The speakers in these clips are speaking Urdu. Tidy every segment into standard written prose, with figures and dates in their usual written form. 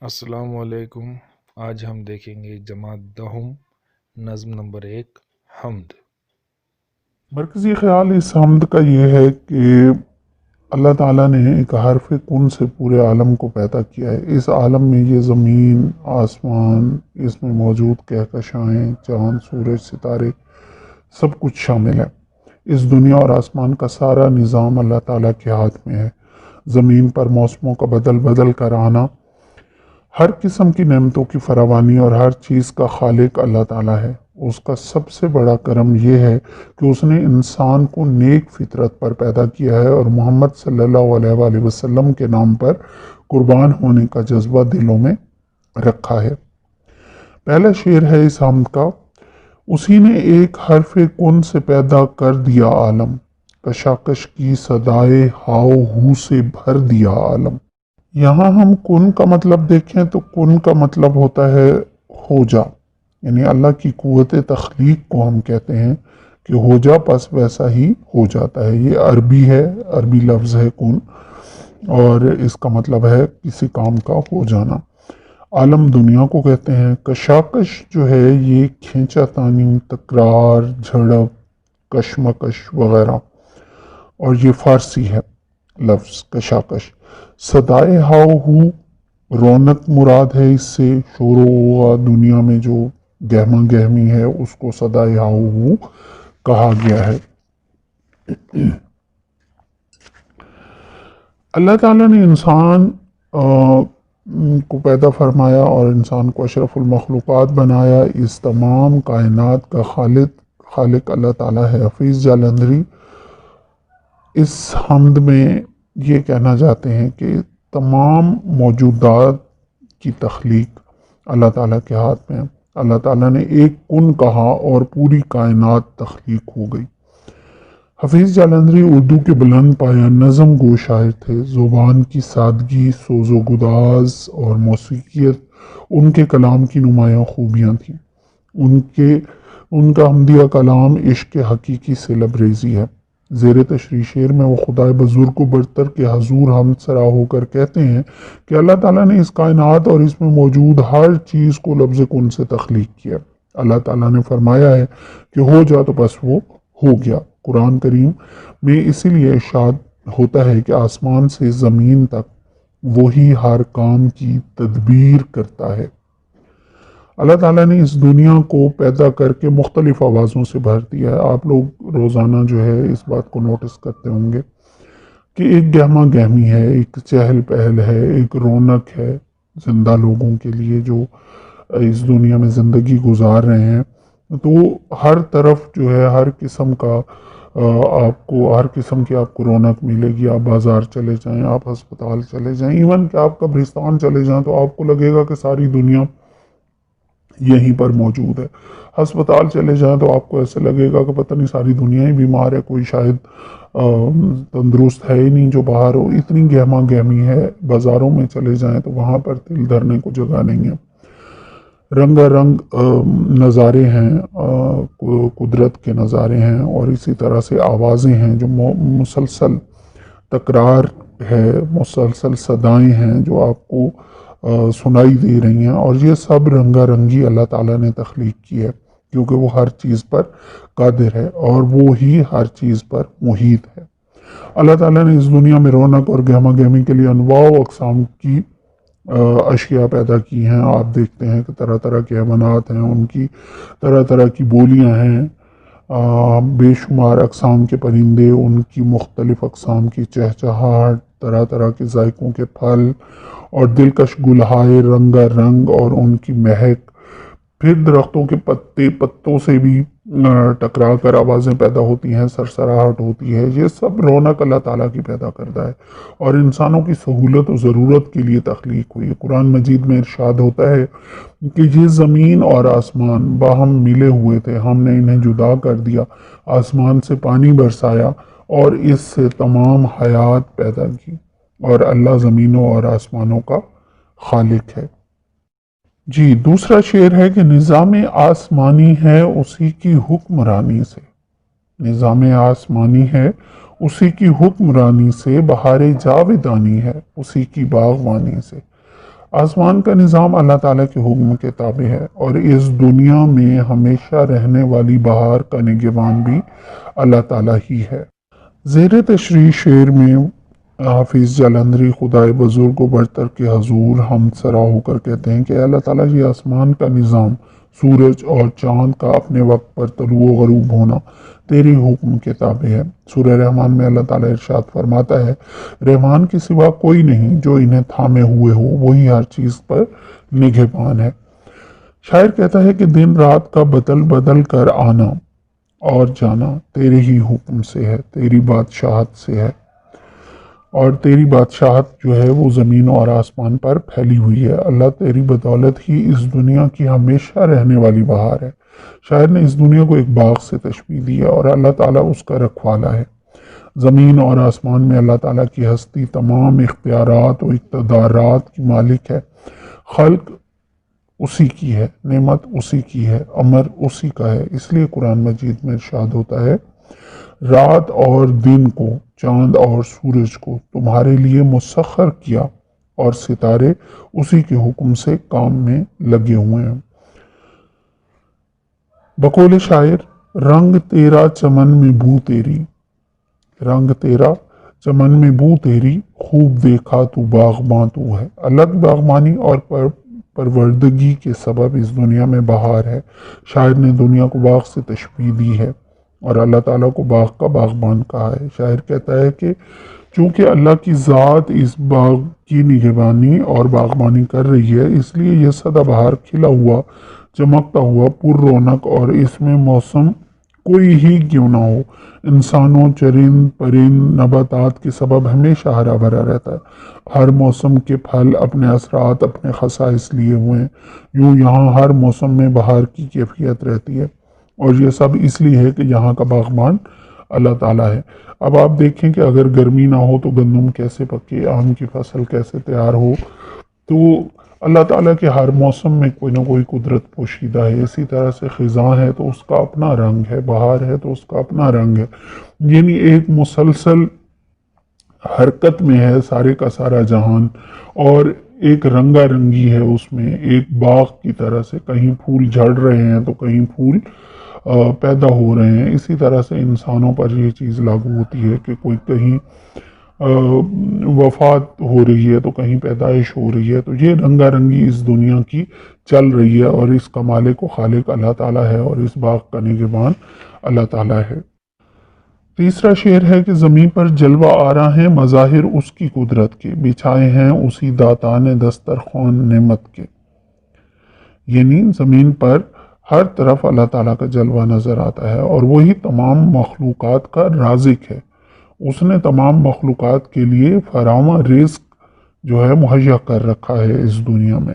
السلام علیکم۔ آج ہم دیکھیں گے جماعت دہم نظم نمبر 1 حمد۔ مرکزی خیال اس حمد کا یہ ہے کہ اللہ تعالیٰ نے ایک حرف کن سے پورے عالم کو پیدا کیا ہے۔ اس عالم میں یہ زمین، آسمان، اس میں موجود کہکشائیں، چاند، سورج، ستارے، سب کچھ شامل ہے۔ اس دنیا اور آسمان کا سارا نظام اللہ تعالیٰ کے ہاتھ میں ہے۔ زمین پر موسموں کا بدل بدل کر آنا، ہر قسم کی نعمتوں کی فراوانی اور ہر چیز کا خالق اللہ تعالیٰ ہے۔ اس کا سب سے بڑا کرم یہ ہے کہ اس نے انسان کو نیک فطرت پر پیدا کیا ہے اور محمد صلی اللہ علیہ وآلہ وسلم کے نام پر قربان ہونے کا جذبہ دلوں میں رکھا ہے۔ پہلا شعر ہے اس حمد کا: اسی نے ایک حرف کن سے پیدا کر دیا عالم، کشاکش کی صدائے ہاؤ ہو سے بھر دیا عالم۔ یہاں ہم کن کا مطلب دیکھیں تو کن کا مطلب ہوتا ہے ہو جا، یعنی اللہ کی قوت تخلیق کو ہم کہتے ہیں کہ ہو جا پس ویسا ہی ہو جاتا ہے۔ یہ عربی ہے، عربی لفظ ہے کن، اور اس کا مطلب ہے کسی کام کا ہو جانا۔ عالم دنیا کو کہتے ہیں۔ کشاکش جو ہے یہ کھینچا تانی، تکرار، جھڑپ، کشمکش وغیرہ، اور یہ فارسی ہے لفظ کشاکش۔ صدائے ہاؤ ہو، رونق مراد ہے اس سے، شور و غوغا، دنیا میں جو گہما گہمی ہے اس کو صدائے ہاؤ ہو کہا گیا ہے۔ اللہ تعالیٰ نے انسان کو پیدا فرمایا اور انسان کو اشرف المخلوقات بنایا۔ اس تمام کائنات کا خالق اللہ تعالیٰ ہے۔ حفیظ جالندھری اس حمد میں یہ کہنا چاہتے ہیں کہ تمام موجودات کی تخلیق اللہ تعالیٰ کے ہاتھ میں ہے۔ اللہ تعالیٰ نے ایک کن کہا اور پوری کائنات تخلیق ہو گئی۔ حفیظ جالندھری اردو کے بلند پایہ نظم گو شاعر تھے۔ زبان کی سادگی، سوز و گداز اور موسیقیت ان کے کلام کی نمایاں خوبیاں تھیں۔ ان کا حمدیہ کلام عشق حقیقی سے لبریزی ہے۔ زیر تشریح شعر میں وہ خدائے بزرگ کو برتر کے حضور حمد سرا ہو کر کہتے ہیں کہ اللہ تعالیٰ نے اس کائنات اور اس میں موجود ہر چیز کو لفظ کن سے تخلیق کیا۔ اللہ تعالیٰ نے فرمایا ہے کہ ہو جا تو بس وہ ہو گیا۔ قرآن کریم میں اسی لیے ارشاد ہوتا ہے کہ آسمان سے زمین تک وہی ہر کام کی تدبیر کرتا ہے۔ اللہ تعالیٰ نے اس دنیا کو پیدا کر کے مختلف آوازوں سے بھر دیا ہے۔ آپ لوگ روزانہ جو ہے اس بات کو نوٹس کرتے ہوں گے کہ ایک گہما گہمی ہے، ایک چہل پہل ہے، ایک رونق ہے زندہ لوگوں کے لیے جو اس دنیا میں زندگی گزار رہے ہیں۔ تو ہر طرف جو ہے ہر قسم کی آپ کو رونق ملے گی۔ آپ بازار چلے جائیں، آپ ہسپتال چلے جائیں، ایون کہ آپ قبرستان چلے جائیں تو آپ کو لگے گا کہ ساری دنیا یہیں پر موجود ہے۔ ہسپتال چلے جائیں تو آپ کو ایسے لگے گا کہ پتہ نہیں ساری دنیا ہی بیمار ہے، کوئی شاید تندرست ہے ہی نہیں جو باہر ہو، اتنی گہما گہمی ہے۔ بازاروں میں چلے جائیں تو وہاں پر دل دھرنے کو جگہ نہیں ہے۔ رنگا رنگ نظارے ہیں، قدرت کے نظارے ہیں، اور اسی طرح سے آوازیں ہیں جو مسلسل تکرار ہے، مسلسل صدائیں ہیں جو آپ کو سنائی دے رہی ہیں، اور یہ سب رنگا رنگی اللہ تعالیٰ نے تخلیق کی ہے کیونکہ وہ ہر چیز پر قادر ہے اور وہ ہی ہر چیز پر محیط ہے۔ اللہ تعالیٰ نے اس دنیا میں رونق اور گہما گہمی کے لیے انواع و اقسام کی اشیاء پیدا کی ہیں۔ آپ دیکھتے ہیں کہ طرح طرح کے حیوانات ہیں، ان کی طرح طرح کی بولیاں ہیں، بے شمار اقسام کے پرندے، ان کی مختلف اقسام کی چہچہاہٹ، طرح طرح کے ذائقوں کے پھل اور دلکش گلہائے رنگا رنگ اور ان کی مہک۔ پھر درختوں کے پتوں سے بھی ٹکرا کر آوازیں پیدا ہوتی ہیں، سرسراہٹ ہوتی ہے۔ یہ سب رونق اللہ تعالیٰ کی پیدا کردہ ہے اور انسانوں کی سہولت و ضرورت کے لیے تخلیق ہوئی ہے۔ قرآن مجید میں ارشاد ہوتا ہے کہ یہ زمین اور آسمان باہم ملے ہوئے تھے، ہم نے انہیں جدا کر دیا، آسمان سے پانی برسایا اور اس سے تمام حیات پیدا کی، اور اللہ زمینوں اور آسمانوں کا خالق ہے۔ جی دوسرا شعر ہے کہ نظام آسمانی ہے اسی کی حکمرانی سے، نظام آسمانی ہے اسی کی حکمرانی سے، بہار جاودانی ہے اسی کی باغبانی سے۔ آسمان کا نظام اللہ تعالیٰ کے حکم کے تابع ہے، اور اس دنیا میں ہمیشہ رہنے والی بہار کا نگہبان بھی اللہ تعالیٰ ہی ہے۔ زیر تشریح شعر میں حافظ جلندری خدائے بزرگ و برتر کے حضور حمد سرا ہو کر کہتے ہیں کہ اللہ تعالیٰ یہ آسمان کا نظام، سورج اور چاند کا اپنے وقت پر طلوع و غروب ہونا تیری حکم کے تابع ہے۔ سورہ رحمان میں اللہ تعالیٰ ارشاد فرماتا ہے، رحمان کے سوا کوئی نہیں جو انہیں تھامے ہوئے ہو، وہی ہر چیز پر نگہبان ہے۔ شاعر کہتا ہے کہ دن رات کا بدل بدل کر آنا اور جانا تیرے ہی حکم سے ہے، تیری بادشاہت سے ہے، اور تیری بادشاہت جو ہے وہ زمین اور آسمان پر پھیلی ہوئی ہے۔ اللہ تیری بدولت ہی اس دنیا کی ہمیشہ رہنے والی بہار ہے۔ شاعر نے اس دنیا کو ایک باغ سے تشبیہ دی ہے، اور اللہ تعالیٰ اس کا رکھوالا ہے۔ زمین اور آسمان میں اللہ تعالیٰ کی ہستی تمام اختیارات و اقتدارات کی مالک ہے۔ خلق اسی کی ہے، نعمت اسی کی ہے، امر اسی کا ہے۔ اس لیے قرآن مجید میں ارشاد ہوتا ہے، رات اور دن کو، چاند اور سورج کو تمہارے لیے مسخر کیا، اور ستارے اسی کے حکم سے کام میں لگے ہوئے ہیں۔ بقول شاعر، رنگ تیرا چمن میں بو تیری، رنگ تیرا چمن میں بو تیری، خوب دیکھا تو باغباں تو ہے۔ الگ باغبانی اور پروردگی کے سبب اس دنیا میں بہار ہے۔ شاعر نے دنیا کو باغ سے تشبیہ دی ہے، اور اللہ تعالیٰ کو باغ کا باغبان کہا ہے۔ شاعر کہتا ہے کہ چونکہ اللہ کی ذات اس باغ کی نگہبانی اور باغبانی کر رہی ہے، اس لیے یہ سدا بہار کھلا ہوا، چمکتا ہوا، پر رونق، اور اس میں موسم کوئی ہی کیوں نہ ہو، انسانوں، چرند پرند، نباتات کے سبب ہمیشہ ہرا بھرا رہتا ہے۔ ہر موسم کے پھل اپنے اثرات، اپنے خصائص لیے ہوئے ہیں۔ یوں یہاں ہر موسم میں بہار کی کیفیت رہتی ہے، اور یہ سب اس لیے ہے کہ یہاں کا باغبان اللہ تعالیٰ ہے۔ اب آپ دیکھیں کہ اگر گرمی نہ ہو تو گندم کیسے پکے، آم کی فصل کیسے تیار ہو۔ تو اللہ تعالیٰ کے ہر موسم میں کوئی نہ کوئی قدرت پوشیدہ ہے۔ اسی طرح سے خزاں ہے تو اس کا اپنا رنگ ہے، بہار ہے تو اس کا اپنا رنگ ہے، یعنی ایک مسلسل حرکت میں ہے سارے کا سارا جہان، اور ایک رنگا رنگی ہے اس میں، ایک باغ کی طرح سے، کہیں پھول جھڑ رہے ہیں تو کہیں پھول پیدا ہو رہے ہیں۔ اسی طرح سے انسانوں پر یہ چیز لاگو ہوتی ہے کہ کوئی کہیں وفات ہو رہی ہے تو کہیں پیدائش ہو رہی ہے۔ تو یہ رنگا رنگی اس دنیا کی چل رہی ہے، اور اس کا مالک و خالق اللہ تعالیٰ ہے، اور اس باغ کا نگہبان اللہ تعالیٰ ہے۔ تیسرا شعر ہے کہ زمین پر جلوہ آرا ہیں مظاہر اس کی قدرت کے، بچھائے ہیں اسی داتان دسترخوان نعمت کے۔ یعنی زمین پر ہر طرف اللہ تعالیٰ کا جلوہ نظر آتا ہے، اور وہی تمام مخلوقات کا رازق ہے۔ اس نے تمام مخلوقات کے لیے فراواں رزق جو ہے مہیا کر رکھا ہے اس دنیا میں،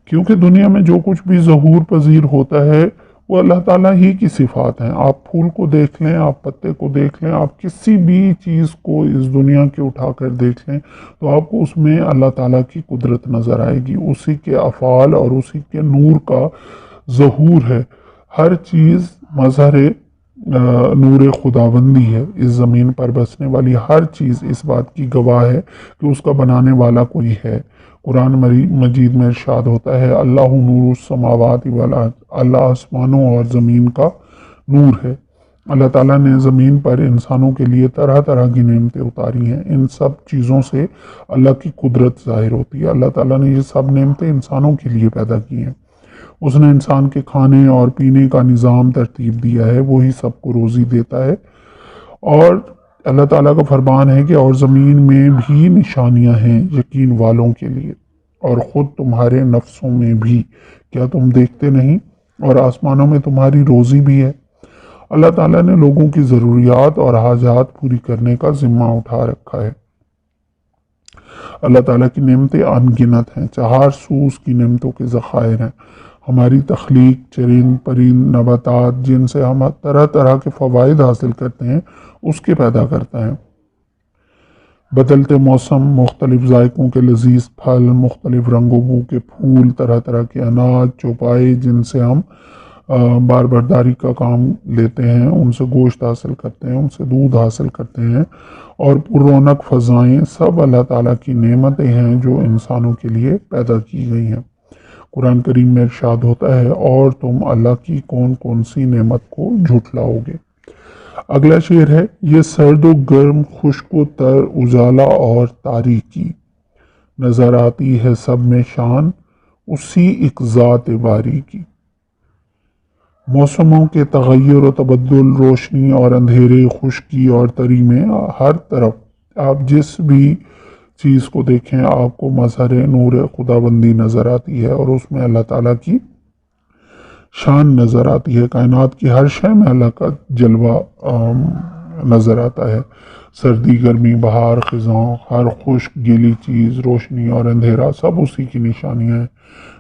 کیونکہ دنیا میں جو کچھ بھی ظہور پذیر ہوتا ہے وہ اللہ تعالیٰ ہی کی صفات ہیں۔ آپ پھول کو دیکھ لیں، آپ پتے کو دیکھ لیں، آپ کسی بھی چیز کو اس دنیا کے اٹھا کر دیکھ لیں تو آپ کو اس میں اللہ تعالیٰ کی قدرت نظر آئے گی، اسی کے افعال اور اسی کے نور کا ظہور ہے۔ ہر چیز مظہر نور خداوندی ہے۔ اس زمین پر بسنے والی ہر چیز اس بات کی گواہ ہے کہ اس کا بنانے والا کوئی ہے۔ قرآن مجید میں ارشاد ہوتا ہے، اللہ نور السماوات والارض، اللہ آسمانوں اور زمین کا نور ہے۔ اللہ تعالیٰ نے زمین پر انسانوں کے لیے طرح طرح کی نعمتیں اتاری ہیں۔ ان سب چیزوں سے اللہ کی قدرت ظاہر ہوتی ہے۔ اللہ تعالیٰ نے یہ سب نعمتیں انسانوں کے لیے پیدا کی ہیں۔ اس نے انسان کے کھانے اور پینے کا نظام ترتیب دیا ہے، وہی سب کو روزی دیتا ہے۔ اور اللہ تعالیٰ کا فرمان ہے کہ اور زمین میں بھی نشانیاں ہیں یقین والوں کے لیے، اور خود تمہارے نفسوں میں بھی، کیا تم دیکھتے نہیں؟ اور آسمانوں میں تمہاری روزی بھی ہے۔ اللہ تعالیٰ نے لوگوں کی ضروریات اور حاجات پوری کرنے کا ذمہ اٹھا رکھا ہے۔ اللہ تعالیٰ کی نعمتیں ان گنت ہیں، چہار سو اس کی نعمتوں کے ذخائر ہیں۔ ہماری تخلیق، چرند پرند، نباتات جن سے ہم طرح طرح کے فوائد حاصل کرتے ہیں اس کے پیدا کرتا ہے۔ بدلتے موسم، مختلف ذائقوں کے لذیذ پھل، مختلف رنگ و بو کے پھول، طرح طرح کے اناج چوپائے جن سے ہم بار برداری کا کام لیتے ہیں، ان سے گوشت حاصل کرتے ہیں، ان سے دودھ حاصل کرتے ہیں، اور پر رونق فضائیں سب اللہ تعالیٰ کی نعمتیں ہیں جو انسانوں کے لیے پیدا کی گئی ہیں۔ قرآن کریم میں ارشاد ہوتا ہے، اور تم اللہ کی کون کون سی نعمت کو جھٹلاؤ گے۔ اگلا شعر ہے، یہ سرد و گرم، خشک و تر، اجالا اور تاریکی، نظر آتی ہے سب میں شان اسی ایک ذات باری کی۔ موسموں کے تغیر و تبدل، روشنی اور اندھیرے، خشکی اور تری میں ہر طرف آپ جس بھی چیز کو دیکھیں آپ کو مظہر نور خدا بندی نظر آتی ہے، اور اس میں اللہ تعالیٰ کی شان نظر آتی ہے۔ کائنات کی ہر شے میں اللہ کا جلوہ نظر آتا ہے۔ سردی، گرمی، بہار، خزاں، ہر خشک گیلی چیز، روشنی اور اندھیرا سب اسی کی نشانیاں ہیں۔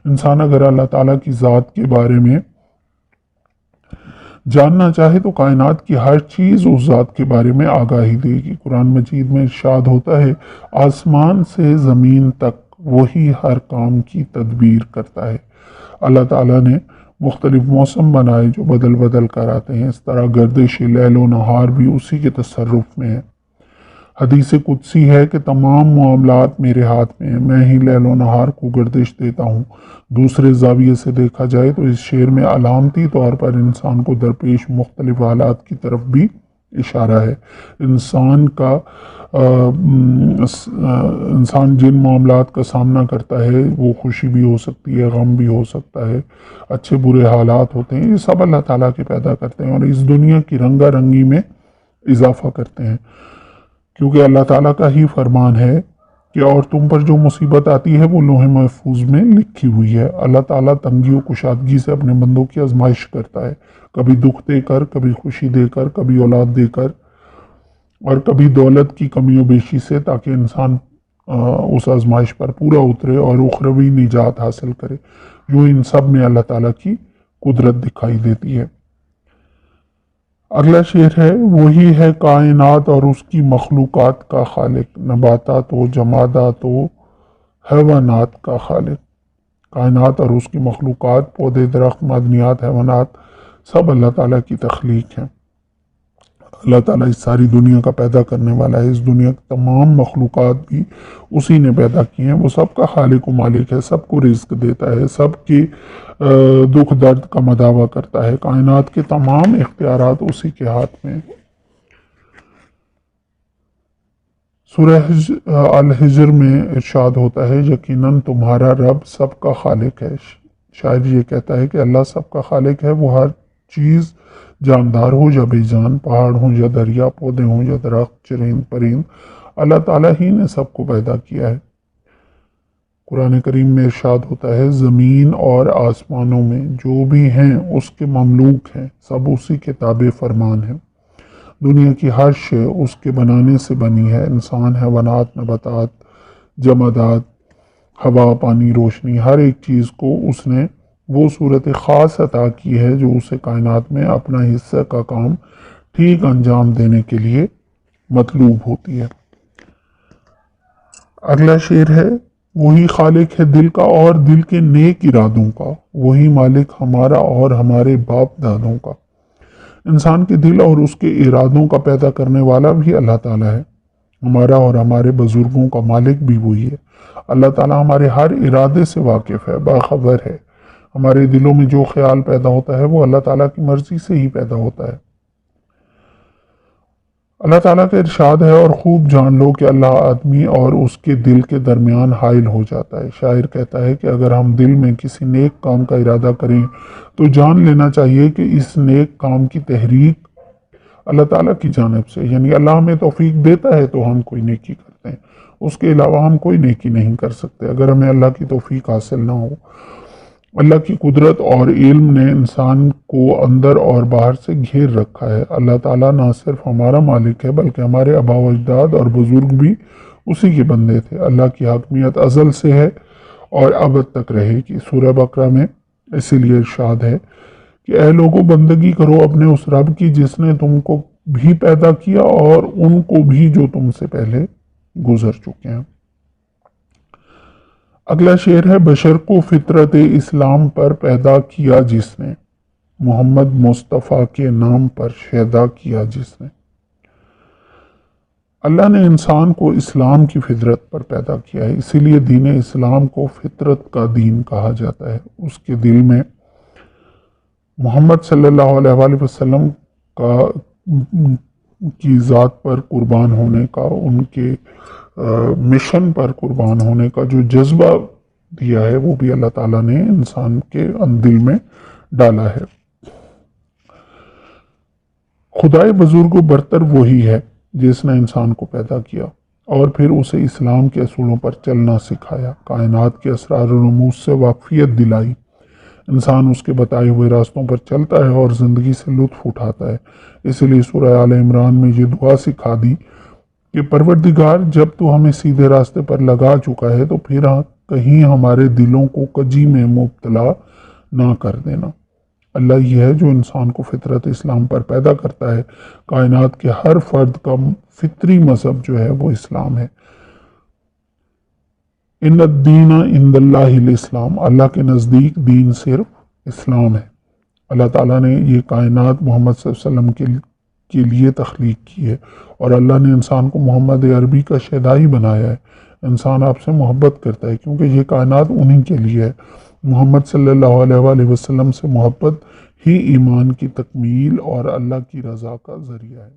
انسان اگر اللہ تعالیٰ کی ذات کے بارے میں جاننا چاہے تو کائنات کی ہر چیز اس ذات کے بارے میں آگاہی دے گی۔ قرآن مجید میں ارشاد ہوتا ہے، آسمان سے زمین تک وہی ہر کام کی تدبیر کرتا ہے۔ اللہ تعالیٰ نے مختلف موسم بنائے جو بدل بدل کر آتے ہیں، اس طرح گردش لیل و نہار بھی اسی کے تصرف میں ہے۔ حدیث قدسی ہے کہ تمام معاملات میرے ہاتھ میں ہیں، میں ہی لیل و نہار کو گردش دیتا ہوں۔ دوسرے زاویے سے دیکھا جائے تو اس شعر میں علامتی طور پر انسان کو درپیش مختلف حالات کی طرف بھی اشارہ ہے۔ انسان جن معاملات کا سامنا کرتا ہے وہ خوشی بھی ہو سکتی ہے، غم بھی ہو سکتا ہے، اچھے برے حالات ہوتے ہیں، یہ سب اللہ تعالیٰ کے پیدا کرتے ہیں اور اس دنیا کی رنگا رنگی میں اضافہ کرتے ہیں، کیونکہ اللہ تعالیٰ کا ہی فرمان ہے کہ اور تم پر جو مصیبت آتی ہے وہ لوح محفوظ میں لکھی ہوئی ہے۔ اللہ تعالیٰ تنگی و کشادگی سے اپنے بندوں کی آزمائش کرتا ہے، کبھی دکھ دے کر، کبھی خوشی دے کر، کبھی اولاد دے کر، اور کبھی دولت کی کمی و بیشی سے، تاکہ انسان اس آزمائش پر پورا اترے اور اخروی نجات حاصل کرے۔ جو ان سب میں اللہ تعالیٰ کی قدرت دکھائی دیتی ہے۔ اگلا شعر ہے، وہی ہے کائنات اور اس کی مخلوقات کا خالق، نباتات و جمادات و حیوانات کا خالق۔ کائنات اور اس کی مخلوقات، پودے، درخت، معدنیات، حیوانات سب اللہ تعالیٰ کی تخلیق ہیں۔ اللہ تعالیٰ اس ساری دنیا کا پیدا کرنے والا ہے، اس دنیا کی تمام مخلوقات بھی اسی نے پیدا کی ہیں، وہ سب کا خالق و مالک ہے، سب کو رزق دیتا ہے، سب کی دکھ درد کا مداوع کرتا ہے، کائنات کے تمام اختیارات اسی کے ہاتھ میں ہیں۔ سورہ الحجر میں ارشاد ہوتا ہے، یقیناً تمہارا رب سب کا خالق ہے۔ شاعر یہ کہتا ہے کہ اللہ سب کا خالق ہے، وہ ہر چیز جاندار ہو یا بے جان، پہاڑ ہوں یا دریا، پودے ہوں یا درخت، چرند پرند، اللہ تعالیٰ ہی نے سب کو پیدا کیا ہے۔ قرآن کریم میں ارشاد ہوتا ہے، زمین اور آسمانوں میں جو بھی ہیں اس کے مملوک ہیں، سب اسی کے تابع فرمان ہیں۔ دنیا کی ہر شے اس کے بنانے سے بنی ہے، انسان، حیوانات، نباتات، جمادات، ہوا، پانی، روشنی، ہر ایک چیز کو اس نے وہ صورت خاص عطا کی ہے جو اسے کائنات میں اپنا حصہ کا کام ٹھیک انجام دینے کے لیے مطلوب ہوتی ہے۔ اگلا شعر ہے، وہی خالق ہے دل کا اور دل کے نیک ارادوں کا، وہی مالک ہمارا اور ہمارے باپ دادوں کا۔ انسان کے دل اور اس کے ارادوں کا پیدا کرنے والا بھی اللہ تعالیٰ ہے، ہمارا اور ہمارے بزرگوں کا مالک بھی وہی ہے۔ اللہ تعالیٰ ہمارے ہر ارادے سے واقف ہے، باخبر ہے۔ ہمارے دلوں میں جو خیال پیدا ہوتا ہے وہ اللہ تعالیٰ کی مرضی سے ہی پیدا ہوتا ہے۔ اللہ تعالیٰ کا ارشاد ہے، اور خوب جان لو کہ اللہ آدمی اور اس کے دل کے درمیان حائل ہو جاتا ہے۔ شاعر کہتا ہے کہ اگر ہم دل میں کسی نیک کام کا ارادہ کریں تو جان لینا چاہیے کہ اس نیک کام کی تحریک اللہ تعالیٰ کی جانب سے، یعنی اللہ ہمیں توفیق دیتا ہے تو ہم کوئی نیکی کرتے ہیں، اس کے علاوہ ہم کوئی نیکی نہیں کر سکتے اگر ہمیں اللہ کی توفیق حاصل نہ ہو۔ اللہ کی قدرت اور علم نے انسان کو اندر اور باہر سے گھیر رکھا ہے۔ اللہ تعالیٰ نہ صرف ہمارا مالک ہے بلکہ ہمارے آباء و اجداد اور بزرگ بھی اسی کے بندے تھے۔ اللہ کی حاکمیت ازل سے ہے اور ابد تک رہے گی۔ سورہ بقرہ میں اسی لیے ارشاد ہے کہ اے لوگوں، بندگی کرو اپنے اس رب کی جس نے تم کو بھی پیدا کیا اور ان کو بھی جو تم سے پہلے گزر چکے ہیں۔ اگلا شعر ہے، بشر کو فطرت اسلام پر پیدا کیا جس نے، محمد مصطفیٰ کے نام پر شیدا کیا جس نے۔ اللہ نے انسان کو اسلام کی فطرت پر پیدا کیا ہے، اسی لیے دین اسلام کو فطرت کا دین کہا جاتا ہے۔ اس کے دل میں محمد صلی اللہ علیہ وآلہ وسلم کی ذات پر قربان ہونے کا، ان کے مشن پر قربان ہونے کا جو جذبہ دیا ہے، وہ بھی اللہ تعالیٰ نے انسان کے دل میں ڈالا ہے۔ خدائے بزرگ و برتر وہی ہے جس نے انسان کو پیدا کیا اور پھر اسے اسلام کے اصولوں پر چلنا سکھایا، کائنات کے اسرار و رموز سے واقفیت دلائی۔ انسان اس کے بتائے ہوئے راستوں پر چلتا ہے اور زندگی سے لطف اٹھاتا ہے۔ اس لیے سورہ آل عمران میں یہ دعا سکھا دی کہ پروردگار، جب تو ہمیں سیدھے راستے پر لگا چکا ہے تو پھر کہیں ہمارے دلوں کو کجی میں مبتلا نہ کر دینا۔ اللہ یہ ہے جو انسان کو فطرت اسلام پر پیدا کرتا ہے۔ کائنات کے ہر فرد کا فطری مذہب جو ہے وہ اسلام ہے۔ ان الدین عند اللہ الاسلام، اللہ کے نزدیک دین صرف اسلام ہے۔ اللہ تعالیٰ نے یہ کائنات محمد صلی اللہ علیہ وسلم کے لیے تخلیق کی ہے اور اللہ نے انسان کو محمد عربی کا شیدائی بنایا ہے۔ انسان آپ سے محبت کرتا ہے کیونکہ یہ کائنات انہی کے لیے ہے۔ محمد صلی اللہ علیہ وآلہ وسلم سے محبت ہی ایمان کی تکمیل اور اللہ کی رضا کا ذریعہ ہے۔